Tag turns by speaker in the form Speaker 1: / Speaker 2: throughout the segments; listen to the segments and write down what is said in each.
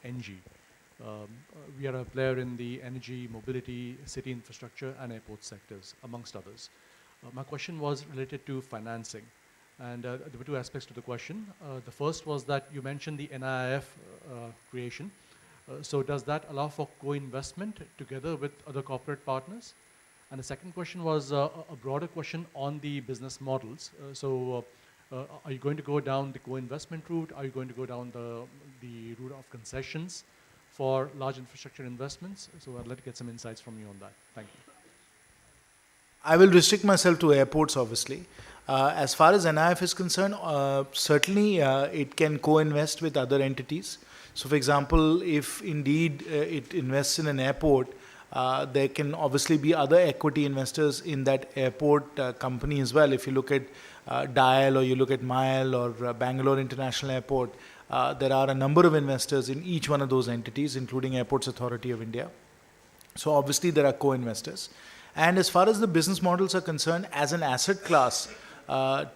Speaker 1: NG. We are a player in the energy, mobility, city infrastructure, and airport sectors, amongst others. My question was related to financing. And there were two aspects to the question. The first was that you mentioned the NIIF creation. So does that allow for co-investment together with other corporate partners? And the second question was a broader question on the business models. Are you going to go down the co-investment route? Are you going to go down the route of concessions for large infrastructure investments? So I'd like to get some insights from you on that. Thank you.
Speaker 2: I will restrict myself to airports, obviously. As far as NIF is concerned, certainly it can co-invest with other entities. So, for example, if indeed it invests in an airport, there can obviously be other equity investors in that airport company as well. If you look at DIAL or you look at MIAL or Bangalore International Airport, there are a number of investors in each one of those entities, including Airports Authority of India. So obviously there are co-investors. And as far as the business models are concerned, as an asset class,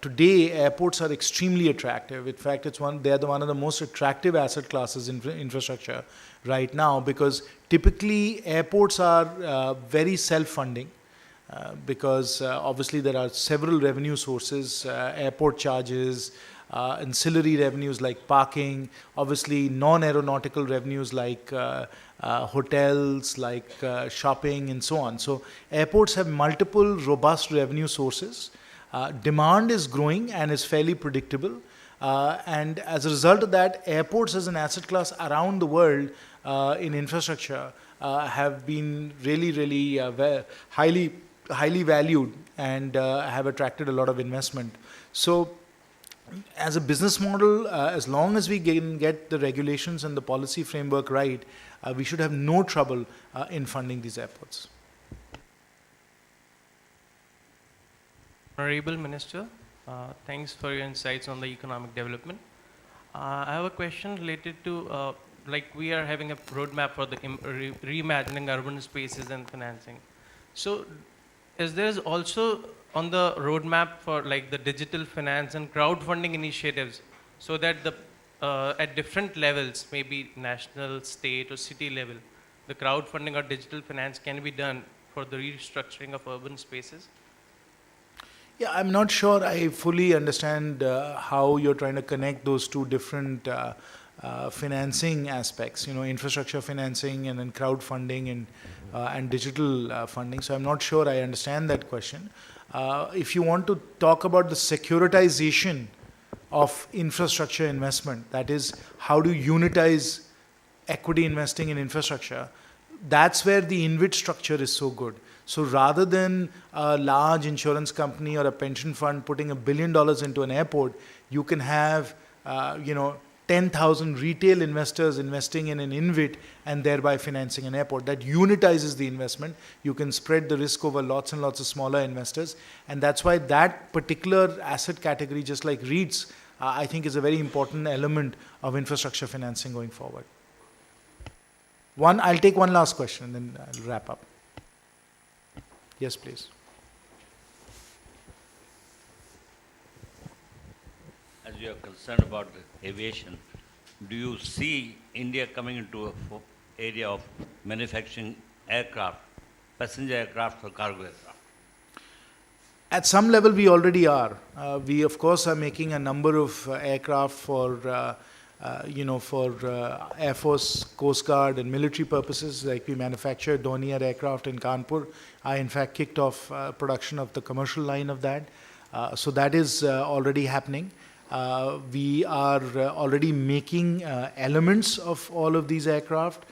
Speaker 2: today airports are extremely attractive. In fact, they are one of the most attractive asset classes in infrastructure right now, because typically airports are very self-funding. Because obviously there are several revenue sources, airport charges, ancillary revenues like parking, obviously non-aeronautical revenues like hotels, like shopping and so on. So airports have multiple robust revenue sources. Demand is growing and is fairly predictable. And as a result of that, airports as an asset class around the world in infrastructure have been really highly valued and have attracted a lot of investment. So as a business model, as long as we can get the regulations and the policy framework right, we should have no trouble in funding these airports.
Speaker 3: Honorable Minister, thanks for your insights on the economic development. I have a question related to, like we are having a roadmap for the reimagining urban spaces and financing. So is there also on the roadmap for like the digital finance and crowdfunding initiatives, so that the at different levels, maybe national, state or city level, the crowdfunding or digital finance can be done for the restructuring of urban spaces?
Speaker 2: Yeah, I'm not sure I fully understand how you're trying to connect those two different financing aspects, infrastructure financing and then crowdfunding and digital funding. So I'm not sure I understand that question. If you want to talk about the securitization of infrastructure investment, that is, how do you unitize equity investing in infrastructure, that's where the InvIT structure is so good. So rather than a large insurance company or a pension fund putting $1 billion into an airport, you can have 10,000 retail investors investing in an InvIT and thereby financing an airport. That unitizes the investment. You can spread the risk over lots and lots of smaller investors. And that's why that particular asset category, just like REITs, I think is a very important element of infrastructure financing going forward. I'll take one last question and then I'll wrap up. Yes, please.
Speaker 4: As you are concerned about the aviation, do you see India coming into an area of manufacturing aircraft, passenger aircraft or cargo aircraft?
Speaker 2: At some level, we already are. We, of course, are making a number of aircraft for Air Force, Coast Guard and military purposes. Like we manufacture Dornier aircraft in Kanpur. I, in fact, kicked off production of the commercial line of that. So that is already happening. We are already making elements of all of these aircraft.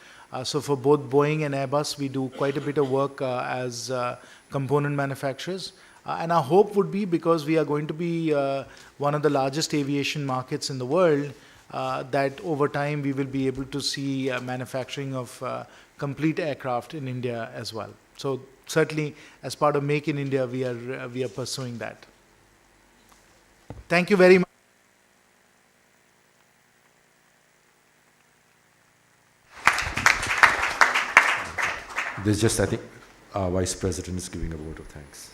Speaker 2: So for both Boeing and Airbus, we do quite a bit of work as component manufacturers. And our hope would be, because we are going to be one of the largest aviation markets in the world, that over time we will be able to see manufacturing of complete aircraft in India as well. So certainly, as part of Make in India, we are pursuing that. Thank you very much.
Speaker 5: This just, I think, our Vice President is giving a vote of thanks.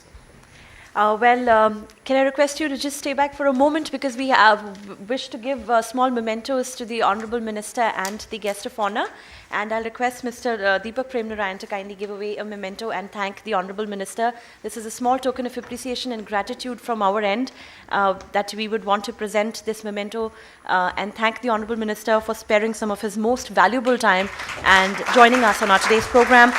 Speaker 5: Can I request you to just stay back for a moment because we wish to give small mementos to the Honorable Minister and the guest of honor. And I'll request Mr. Deepak Premnarayan to kindly give away a memento and thank the Honorable Minister. This is a small token of appreciation and gratitude from our end that we would want to present this memento and thank the Honorable Minister for sparing some of his most valuable time and joining us on our today's program.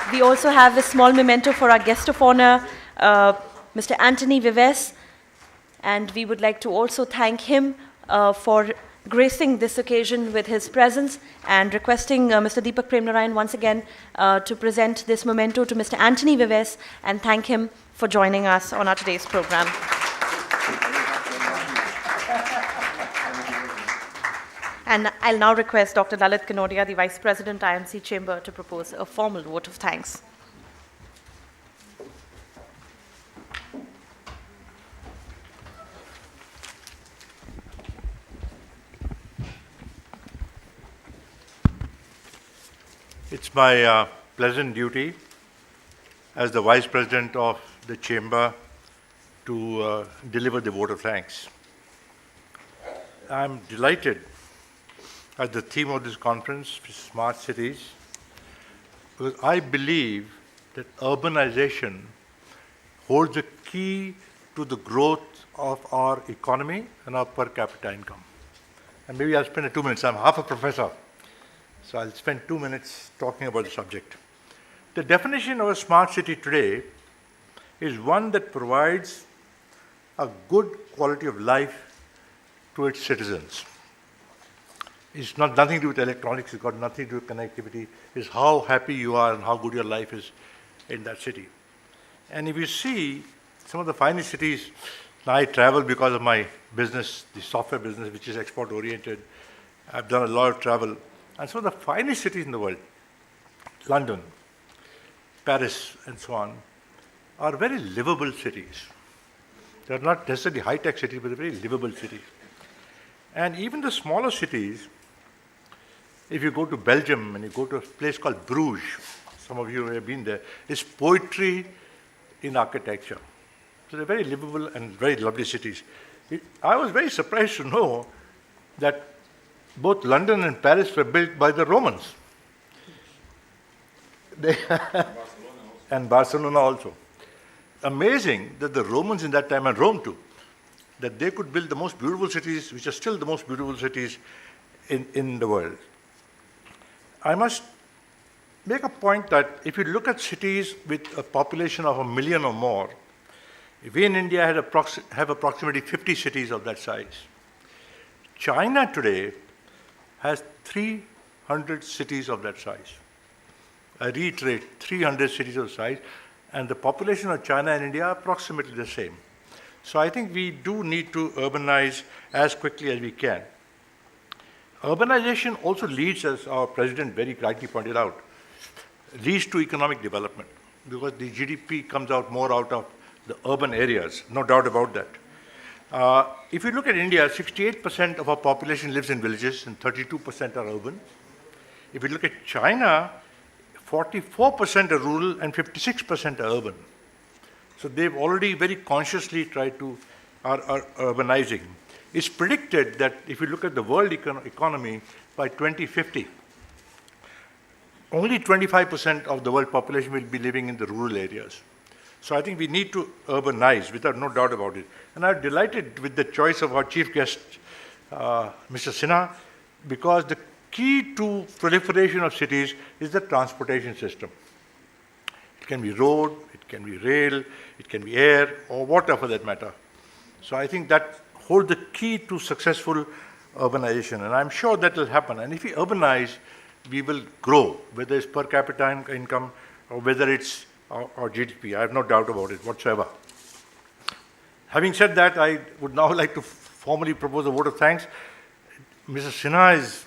Speaker 5: We also have a small memento for our guest of honor, Mr. Anthony Vives, and we would like to also thank him for gracing this occasion with his presence and requesting Mr. Deepak Premnarayan once again to present this memento to Mr. Anthony Vives and thank him for joining us on our today's program. And I'll now request Dr. Lalit Kanodia, the Vice President, IMC Chamber, to propose a formal vote of thanks.
Speaker 6: It's my pleasant duty as the Vice President of the Chamber to deliver the vote of thanks. I'm delighted at the theme of this conference, Smart Cities, because I believe that urbanization holds the key to the growth of our economy and our per capita income. And maybe I'll spend 2 minutes. I'm half a professor, so I'll spend 2 minutes talking about the subject. The definition of a smart city today is one that provides a good quality of life to its citizens. It's nothing to do with electronics, it's got nothing to do with connectivity. It's how happy you are and how good your life is in that city. And if you see some of the finest cities, I travel because of my business, the software business, which is export oriented. I've done a lot of travel. And some of the finest cities in the world, London, Paris, and so on, are very livable cities. They're not necessarily high-tech cities, but they're very livable cities. And even the smaller cities, if you go to Belgium and you go to a place called Bruges, some of you have been there, it's poetry in architecture. So they're very livable and very lovely cities. I was very surprised to know that both London and Paris were built by the Romans. And Barcelona also. Amazing that the Romans in that time, and Rome too, that they could build the most beautiful cities, which are still the most beautiful cities in the world. I must make a point that if you look at cities with a population of 1 million or more, we in India have approximately 50 cities of that size. China today has 300 cities of that size. I reiterate, 300 cities of size, and the population of China and India are approximately the same. So I think we do need to urbanize as quickly as we can. Urbanization also leads, as our president very rightly pointed out, leads to economic development because the GDP comes out more out of the urban areas, no doubt about that. If you look at India, 68% of our population lives in villages and 32% are urban. If you look at China, 44% are rural and 56% are urban. So they've already very consciously tried to are urbanizing. It's predicted that if you look at the world economy by 2050, only 25% of the world population will be living in the rural areas. So I think we need to urbanize, without no doubt about it. And I'm delighted with the choice of our chief guest, Mr. Sinha, because the key to proliferation of cities is the transportation system. It can be road, it can be rail, it can be air, or water for that matter. So I think that holds the key to successful urbanization, and I'm sure that will happen. And if we urbanize, we will grow, whether it's per capita income or whether it's our GDP. I have no doubt about it whatsoever. Having said that, I would now like to formally propose a vote of thanks. Mr. Sinha is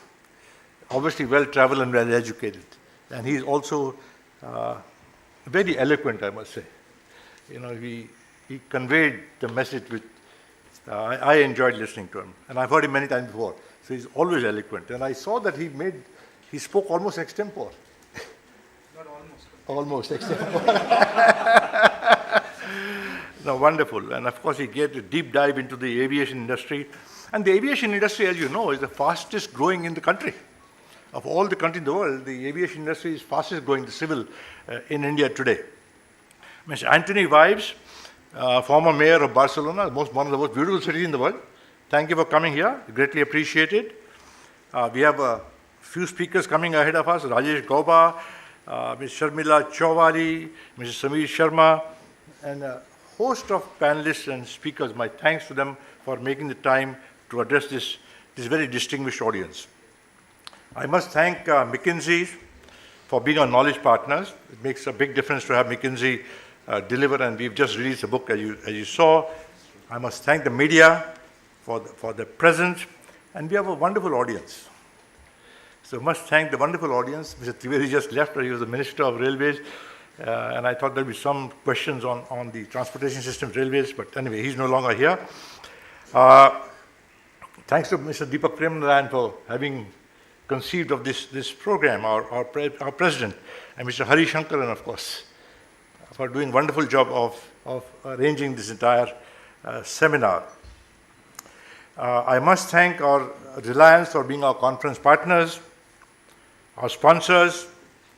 Speaker 6: obviously well-traveled and well-educated, and he's also very eloquent, I must say. You know, he conveyed the message with, I enjoyed listening to him, and I've heard him many times before, so he's always eloquent. And I saw that he spoke almost extempore. Not almost. Almost extempore. No, wonderful. And of course, he gave a deep dive into the aviation industry. And the aviation industry, as you know, is the fastest growing in the country. Of all the countries in the world, the aviation industry is fastest growing, the civil, in India today. Mr. Anthony Vives, former mayor of Barcelona, one of the most beautiful cities in the world. Thank you for coming here. Greatly appreciated. We have a few speakers coming ahead of us. Rajesh Gauba, Ms. Sharmila Chowali, Mr. Sameer Sharma, and a host of panelists and speakers. My thanks to them for making the time to address this very distinguished audience. I must thank McKinsey for being our knowledge partners. It makes a big difference to have McKinsey deliver, and we've just released a book, as you saw. I must thank the media for the presence, and we have a wonderful audience. So I must thank the wonderful audience. Mr. Trivedi just left, he was the Minister of Railways, and I thought there'd be some questions on the transportation system railways, but anyway, he's no longer here. Thanks to Mr. Deepak Premnaran for having conceived of this program, our president, and Mr. Hari Shankaran, of course, for doing a wonderful job of arranging this entire seminar. I must thank our Reliance for being our conference partners, our sponsors,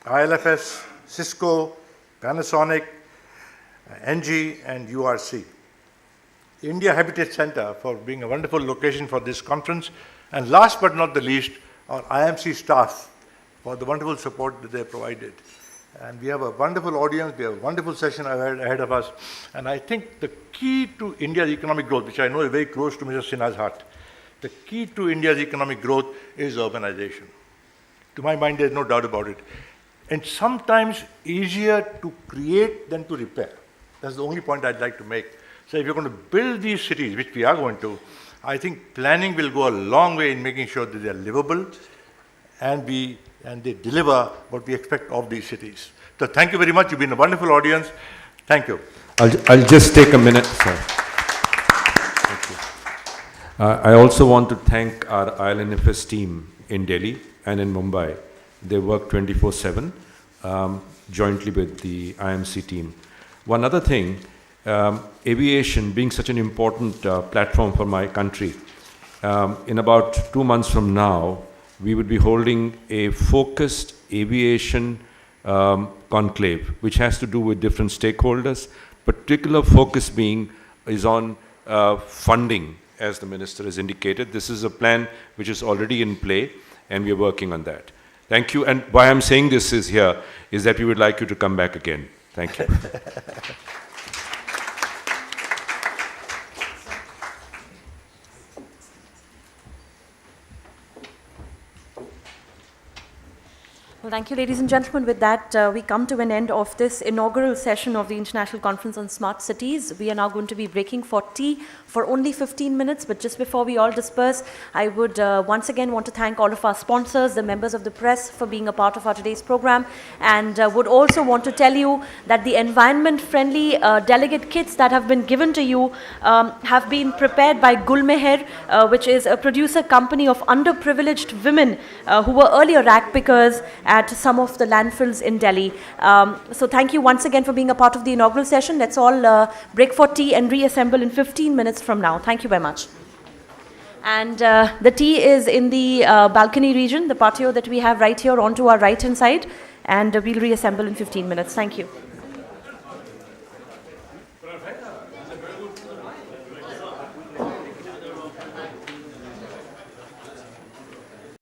Speaker 6: ILFS, Cisco, Panasonic, NG, and URC. India Habitat Center for being a wonderful location for this conference, and last but not the least, our IMC staff for the wonderful support that they provided. And we have a wonderful audience, we have a wonderful session ahead of us, and I think the key to India's economic growth, which I know is very close to Mr. Sinha's heart, the key to India's economic growth is urbanization. To my mind, there's no doubt about it. And sometimes easier to create than to repair. That's the only point I'd like to make. So if you're going to build these cities, which we are going to, I think planning will go a long way in making sure that they're livable and they deliver what we expect of these cities. So thank you very much. You've been a wonderful audience. Thank you.
Speaker 7: I'll just take a minute, sir. Thank you. I also want to thank our ILNFS team in Delhi and in Mumbai. They work 24/7 jointly with the IMC team. One other thing, aviation being such an important platform for my country, in about 2 months from now, we would be holding a focused aviation conclave, which has to do with different stakeholders. Particular focus is on funding, as the minister has indicated. This is a plan which is already in play, and we are working on that. Thank you. And why I'm saying this is that we would like you to come back again. Thank you.
Speaker 5: Well, thank you, ladies and gentlemen. With that, we come to an end of this inaugural session of the International Conference on Smart Cities. We are now going to be breaking for tea for only 15 minutes. But just before we all disperse, I would once again want to thank all of our sponsors, the members of the press, for being a part of our today's program. And would also want to tell you that the environment-friendly delegate kits that have been given to you have been prepared by Gulmeher, which is a producer company of underprivileged women who were earlier rack pickers at some of the landfills in Delhi. So thank you once again for being a part of the inaugural session. Let's all break for tea and reassemble in 15 minutes from now. Thank you very much. And the tea is in the balcony region, the patio that we have right here onto our right-hand side, and we'll reassemble in 15 minutes. Thank you.